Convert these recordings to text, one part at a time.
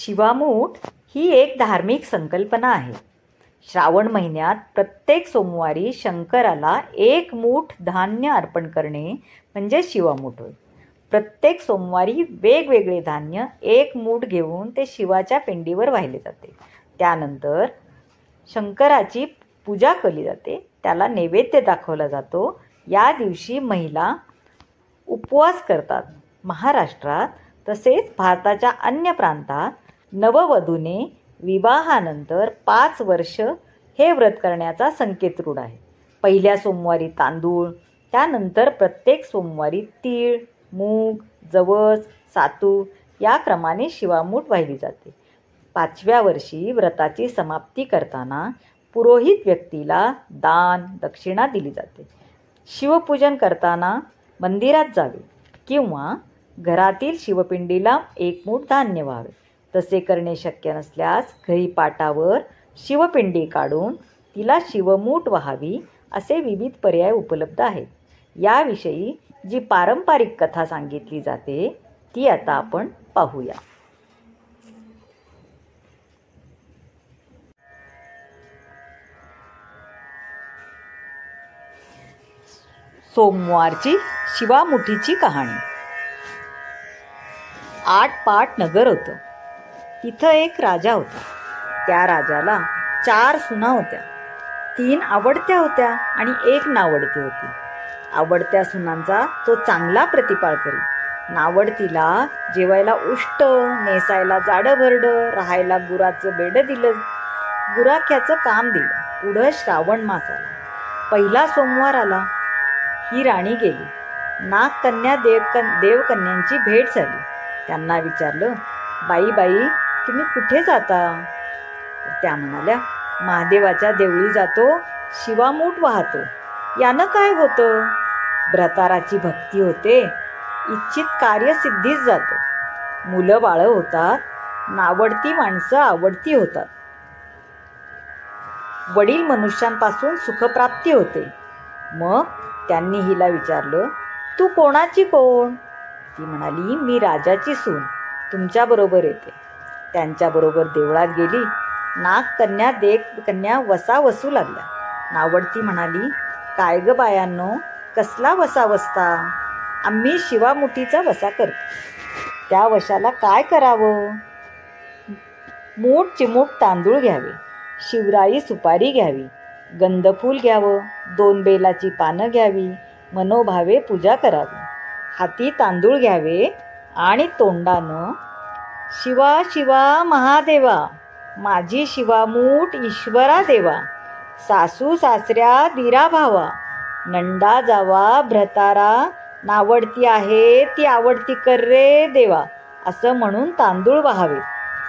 शिवामूठ ही एक धार्मिक संकल्पना आहे. श्रावण महिन्यात प्रत्येक सोमवारी शंकराला 1 मूठ धान्य अर्पण करणे म्हणजे शिवामूठ होय. प्रत्येक सोमवारी वेगवेगळे धान्य 1 मूठ घेऊन ते शिवाच्या पिंडीवर वाहिले जाते. त्यानंतर शंकराची पूजा केली जाते, त्याला नैवेद्य दाखवला जातो. या दिवशी महिला उपवास करतात. महाराष्ट्रात तसेच भारताच्या अन्य प्रांतात नववधूने विवाहानंतर 5 वर्ष हे व्रत करण्याचा संकेत रूढ आहे. पहिल्या सोमवारी तांदूळ, त्यानंतर प्रत्येक सोमवारी तीळ, मूग, जवस, सातू या क्रमाने शिवामूठ वाहिली जाते. 5व्या वर्षी व्रताची समाप्ती करताना पुरोहित व्यक्तीला दान दक्षिणा दिली जाते. शिवपूजन करताना मंदिरात जावे किंवा घरातील शिवपिंडीला 1 मूठ धान्य व्हावे. तसे करणे शक्य नसल्यास घरी पाटावर शिवपिंडी काढून तिला शिवमूठ व्हावी असे विविध पर्याय उपलब्ध आहेत. याविषयी जी पारंपरिक कथा सांगितली जाते ती आता आपण पाहूया. सोमवारची शिवामुठीची कहाणी. 8 पाट नगर होतं. तिथं एक राजा होता. त्या राजाला 4 सुना होत्या. 3 आवडत्या होत्या आणि 1 नावडती होती. आवडत्या सुनांचा तो चांगला प्रतिपाळ करी. नावडतीला जेवायला उष्ट, नेसायला जाडं-भरडं, राहायला गुराचं बेडं दिलं, गुराख्याचं काम दिलं. पुढं श्रावण मास आला. पहिला सोमवार आला. ही राणी गेली. नागकन्या देवकन्यांची भेट झाली. त्यांना विचारलं, बाई तुम्ही कुठे जाता? त्या म्हणाल्या, महादेवाच्या देवळी जातो, शिवामूठ वाहतो. यानं काय होतं? भ्रताराची भक्ती होते, इच्छित कार्य सिद्धीस जातं. मुलं बाळं होतात, नावडती माणसं आवडती होतात. वडील मनुष्यांपासून सुखप्राप्ती होते. मग त्यांनी हिला विचारलं, तू कोणाची कोण? ती म्हणाली, मी राजाची सून, तुमच्याबरोबर येते. त्यांच्याबरोबर देवळात गेली. नागकन्या देवकन्या वसा वसू लागल्या. नावडती म्हणाली, काय ग बायांनो, कसला वसा वसता? आम्ही शिवामुठीचा वसा करतो. त्या वशाला काय करावं? मूठ चिमूट तांदूळ घ्यावे, शिवराई सुपारी घ्यावी, गंधफूल घ्यावं, 2 बेलाची पानं घ्यावी, मनोभावे पूजा करावी. हाती तांदूळ घ्यावे आणि तोंडानं शिवा शिवा महादेवा, माझी शिवामूठ ईश्वरा देवा, सासू सासऱ्या दिरा भावा, नंदा जावा भ्रतारा, नावडती आहे ती आवडती कर रे देवा, असं म्हणून तांदूळ वाहावे.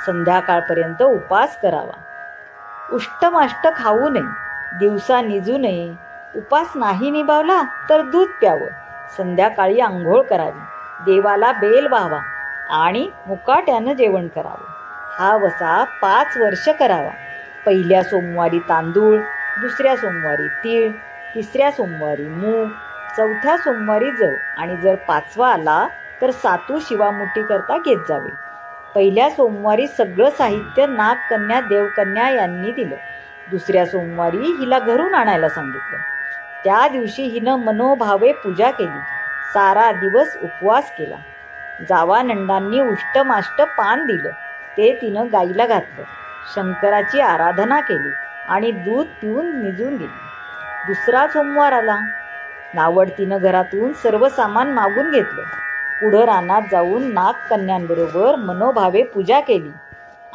संध्याकाळपर्यंत उपास करावा. उष्टमाष्ट खाऊ नये, दिवसा निजू नये. उपास नाही निभावला तर दूध प्यावं. संध्याकाळी आंघोळ करावी, देवाला बेल व्हावा आणि मुकाट्यानं जेवण करावं. हा वसा 5 वर्ष करावा. पहिल्या सोमवारी तांदूळ, दुसऱ्या सोमवारी तीळ, तिसऱ्या सोमवारी मूग, चौथ्या सोमवारी जव आणि जर 5वा आला तर सातू शिवामुठी करता घेत जावे. पहिल्या सोमवारी सगळं साहित्य नागकन्या देवकन्या यांनी दिलं. दुसऱ्या सोमवारी हिला घरून आणायला सांगितलं. त्या दिवशी हिनं मनोभावे पूजा केली. सारा दिवस उपवास केला. जावा नंदांनी उष्टमाष्ट पान दिलं, ते तिनं गाईला घातलं. शंकराची आराधना केली आणि दूध पिऊन निजून गेली. दुसरा सोमवार आला. नावडतीनं घरातून सर्व सामान मागून घेतलं. पुढं रानात जाऊन नागकन्यांबरोबर मनोभावे पूजा केली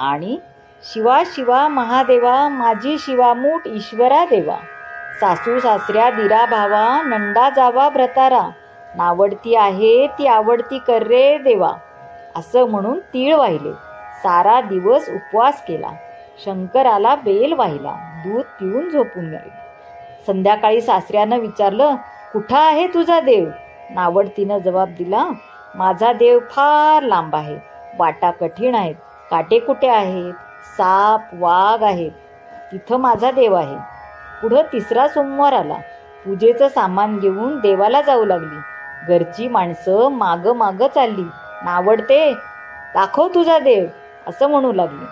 आणि शिवा शिवा महादेवा, माझी शिवामूठ ईश्वरा देवा, सासू सासऱ्या दिरा भावा, नंदा जावा भ्रतारा, नावडती आहे ती आवडती कर रे देवा, असं म्हणून तीळ वाहिले. सारा दिवस उपवास केला. शंकराला बेल वाहिला. दूध पिऊन झोपून गेले. संध्याकाळी सासऱ्यानं विचारलं, कुठं आहे तुझा देव? नावडतीनं जबाब दिला, माझा देव फार लांब आहे, वाटा कठीण आहेत, काटे कुठे आहेत, साप वाघ आहेत, तिथं माझा देव आहे. पुढं तिसरा सोमवार आला. पूजेचं सामान घेऊन देवाला जाऊ लागली. घरची माणसं मागं चालली. नावडते, दाखव तुझा देव, असं म्हणू लागली.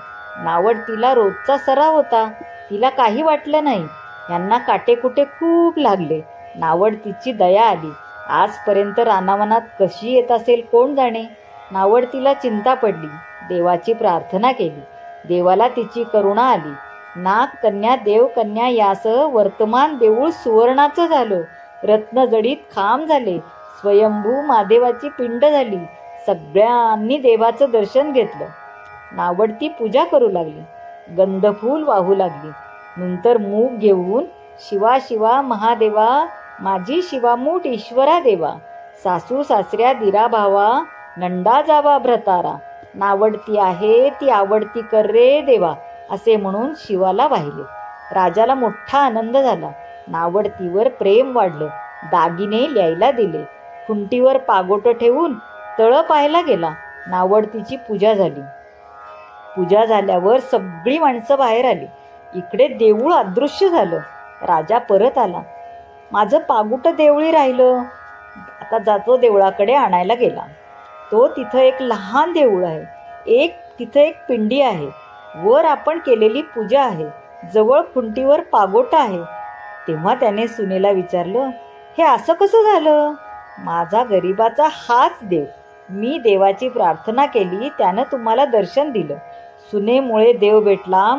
नावडतीला रोजचा सराव होता. तिला काही वाटलं नाही. यांना काटेकुटे खूप लागले. नावडतीची दया आली. आजपर्यंत रानावनात कशी येत असेल कोण जाणे. नावडतीला चिंता पडली. देवाची प्रार्थना केली. देवाला तिची करुणा आली. नाग कन्या देव कन्या यासह वर्तमान देऊळ सुवर्णाचं झालं. रत्नजडीत खांब झाले. स्वयंभू महादेवाची पिंड झाली. सगळ्यांनी देवाचं दर्शन घेतलं. नावडती पूजा करू लागली. गंधफूल वाहू लागली. नंतर मूग घेऊन शिवा शिवा महादेवा माझी शिवामूठ ईश्वरा देवा, सासू सासऱ्या दिरा भावा नंदा जावा भ्रतारा, नावडती आहे ती आवडती कर रे देवा, असे म्हणून शिवाला वाहिले. राजाला मोठा आनंद झाला. नावडतीवर प्रेम वाढलं. दागिने ल्यायला दिले. खुंटीवर पागोटं ठेवून तळ पाहायला गेला. नावडतीची पूजा झाली. पूजा झाल्यावर सगळी माणसं बाहेर आली. इकडे देऊळ अदृश्य झालं. राजा परत आला. माझं पागुटं देवळी राहिलं. आता जातो देवळाकडे आणायला गेला. तो तिथं एक लहान देऊळ आहे. तिथं एक पिंडी आहे. वर आपण केलेली पूजा आहे. जवळ खुंटीवर पागोटा आहे. तेव्हा त्याने सुनेला विचारलं, हे असं कसं झालं? माझा गरिबाचा हाच देव. मी देवाची प्रार्थना केली, त्यानं तुम्हाला दर्शन दिलं. सुनेमुळे देव भेटला